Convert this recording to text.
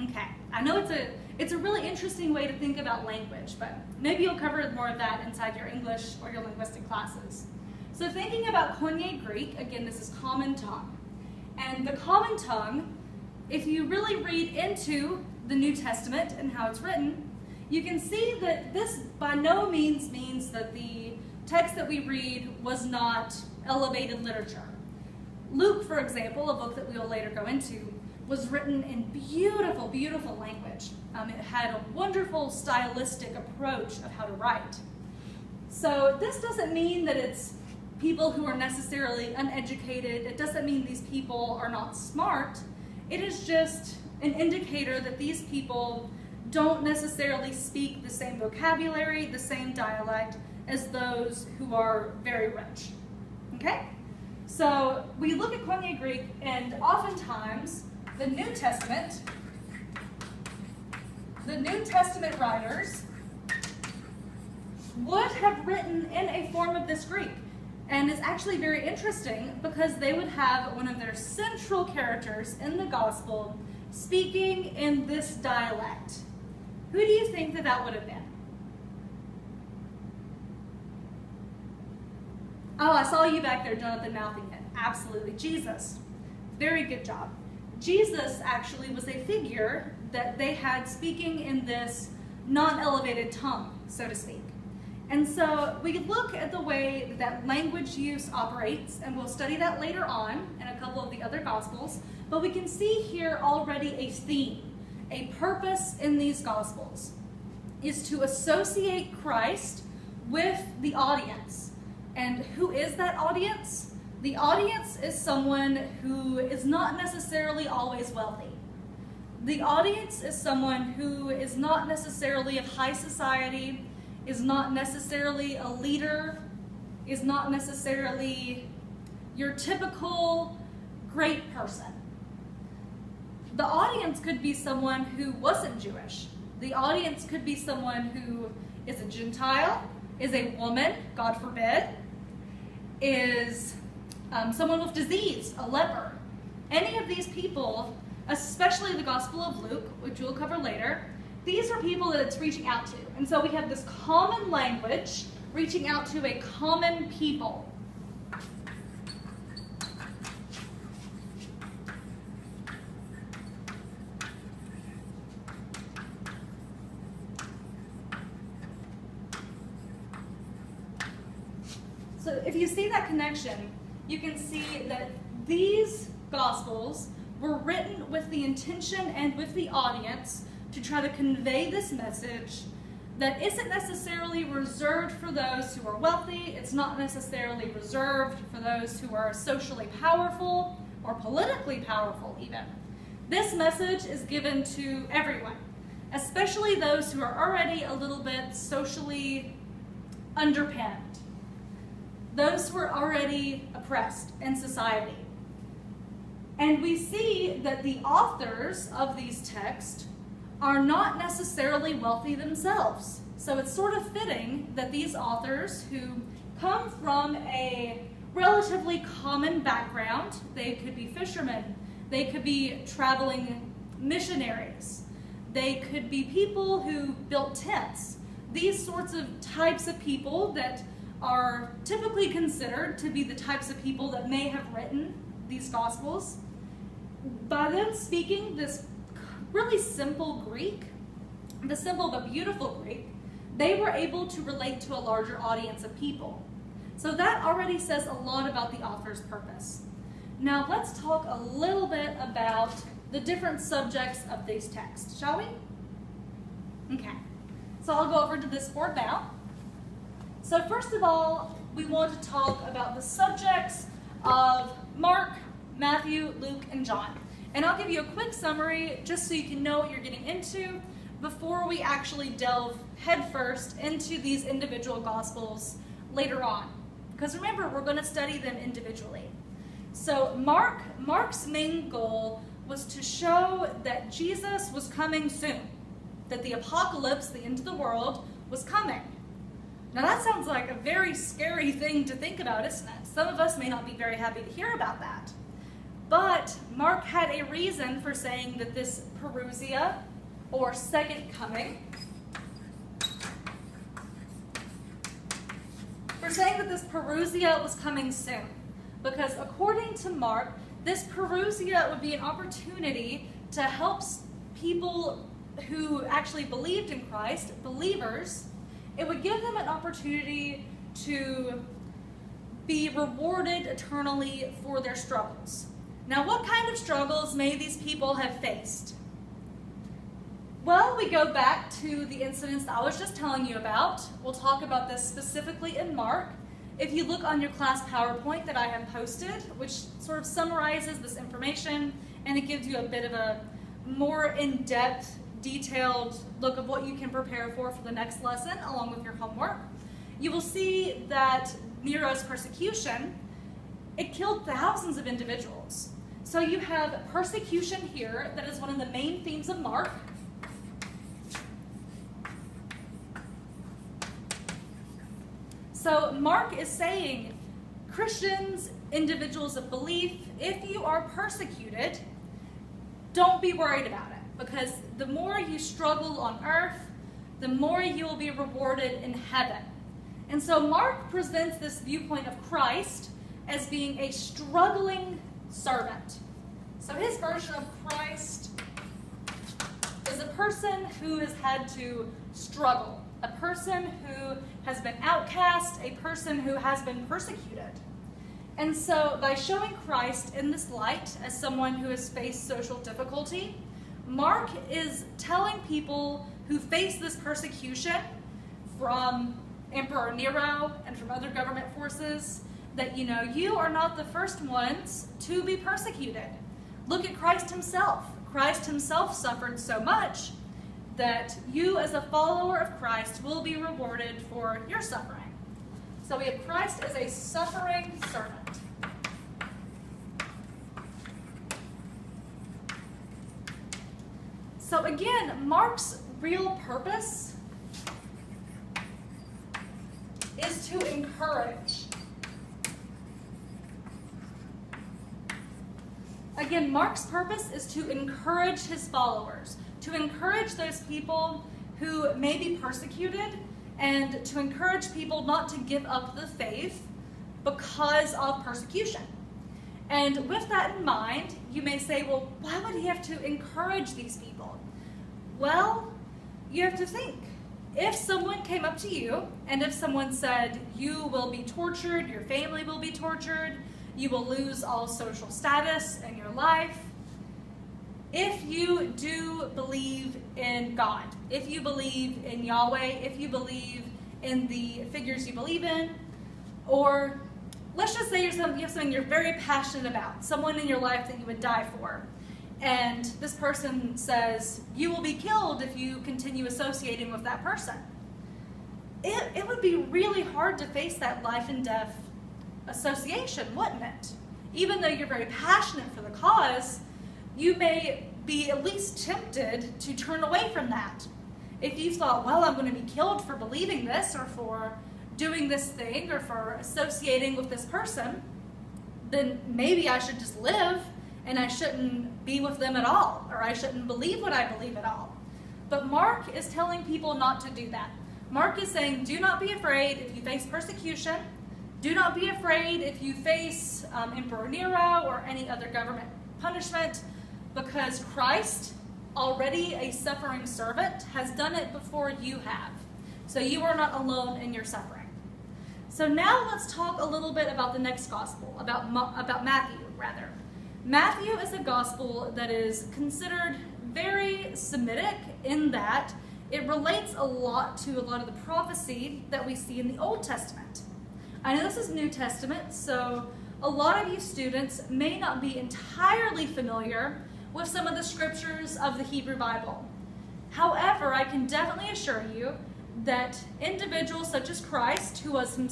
Okay, I know it's a really interesting way to think about language, but maybe you'll cover more of that inside your English or your linguistic classes. So thinking about Koine Greek, again, this is common tongue. And the common tongue, if you really read into the New Testament and how it's written, you can see that this by no means means that the text that we read was not elevated literature. Luke, for example, a book that we will later go into, was written in beautiful, beautiful language. It had a wonderful stylistic approach of how to write. So this doesn't mean that it's people who are necessarily uneducated. It doesn't mean these people are not smart. It is just an indicator that these people don't necessarily speak the same vocabulary, the same dialect as those who are very rich. Okay? So we look at Koine Greek, and oftentimes the New Testament writers would have written in a form of this Greek. And it's actually very interesting because they would have one of their central characters in the gospel speaking in this dialect. Who do you think that would have been? Oh, I saw you back there, Jonathan, mouthing it. Absolutely, Jesus. Very good job. Jesus actually was a figure that they had speaking in this non-elevated tongue, so to speak. And so we look at the way that language use operates, and we'll study that later on in a couple of the other Gospels, but we can see here already a theme, a purpose in these Gospels, is to associate Christ with the audience. And who is that audience? The audience is someone who is not necessarily always wealthy. The audience is someone who is not necessarily of high society, is not necessarily a leader, is not necessarily your typical great person. The audience could be someone who wasn't Jewish. The audience could be someone who is a Gentile, is a woman, God forbid, is someone with disease, a leper. Any of these people, especially the Gospel of Luke, which we'll cover later, these are people that it's reaching out to. And so we have this common language reaching out to a common people. So if you see that connection, you can see that these Gospels were written with the intention and with the audience to try to convey this message that isn't necessarily reserved for those who are wealthy. It's not necessarily reserved for those who are socially powerful or politically powerful even. This message is given to everyone, especially those who are already a little bit socially underpinned, those who are already oppressed in society. And we see that the authors of these texts are not necessarily wealthy themselves. So it's sort of fitting that these authors who come from a relatively common background, they could be fishermen, they could be traveling missionaries, they could be people who built tents, these sorts of types of people that are typically considered to be the types of people that may have written these Gospels. By them speaking this really simple Greek, the simple but beautiful Greek, they were able to relate to a larger audience of people. So that already says a lot about the author's purpose. Now let's talk a little bit about the different subjects of these texts, shall we? Okay, so I'll go over to this board now. So first of all, we want to talk about the subjects of Mark, Matthew, Luke, and John. And I'll give you a quick summary just so you can know what you're getting into before we actually delve headfirst into these individual Gospels later on. Because remember, we're going to study them individually. So Mark's main goal was to show that Jesus was coming soon, that the apocalypse, the end of the world, was coming. Now that sounds like a very scary thing to think about, isn't it? Some of us may not be very happy to hear about that. But Mark had a reason for saying that this parousia, or second coming, was coming soon. Because according to Mark, this parousia would be an opportunity to help people who actually believed in Christ, believers. It would give them an opportunity to be rewarded eternally for their struggles. Now, what kind of struggles may these people have faced? Well, we go back to the incidents that I was just telling you about. We'll talk about this specifically in Mark. If you look on your class PowerPoint that I have posted, which sort of summarizes this information, and it gives you a bit of a more in-depth, detailed look of what you can prepare for the next lesson, along with your homework, you will see that Nero's persecution, it killed thousands of individuals. So you have persecution here, that is one of the main themes of Mark. So Mark is saying, Christians, individuals of belief, if you are persecuted, don't be worried about it, because the more you struggle on earth, the more you will be rewarded in heaven. And so Mark presents this viewpoint of Christ as being a struggling servant. So his version of Christ is a person who has had to struggle, a person who has been outcast, a person who has been persecuted. And so by showing Christ in this light as someone who has faced social difficulty, Mark is telling people who face this persecution from Emperor Nero and from other government forces that, you are not the first ones to be persecuted. Look at Christ himself. Christ himself suffered so much that you as a follower of Christ will be rewarded for your suffering. So we have Christ as a suffering servant. So again, Mark's real purpose is to encourage. Again, Mark's purpose is to encourage his followers, to encourage those people who may be persecuted, and to encourage people not to give up the faith because of persecution. And with that in mind, you may say, well, why would he have to encourage these people? Well, you have to think. If someone came up to you, and if someone said, you will be tortured, your family will be tortured, you will lose all social status in your life, if you do believe in God, if you believe in Yahweh, if you believe in the figures you believe in, or let's just say you have something you're very passionate about, someone in your life that you would die for, and this person says, you will be killed if you continue associating with that person. It would be really hard to face that life and death association, wouldn't it? Even though you're very passionate for the cause, you may be at least tempted to turn away from that. If you thought, well, I'm going to be killed for believing this, or for doing this thing, or for associating with this person, then maybe I should just live and I shouldn't be with them at all, or I shouldn't believe what I believe at all. But Mark is telling people not to do that. Mark is saying, do not be afraid if you face persecution. Do not be afraid if you face Emperor Nero or any other government punishment, because Christ, already a suffering servant, has done it before you have. So you are not alone in your suffering. So now let's talk a little bit about the next gospel, about Matthew, rather. Matthew is a gospel that is considered very Semitic in that it relates a lot to a lot of the prophecy that we see in the Old Testament. I know this is New Testament, so a lot of you students may not be entirely familiar with some of the scriptures of the Hebrew Bible. However, I can definitely assure you that individuals such as Christ, who was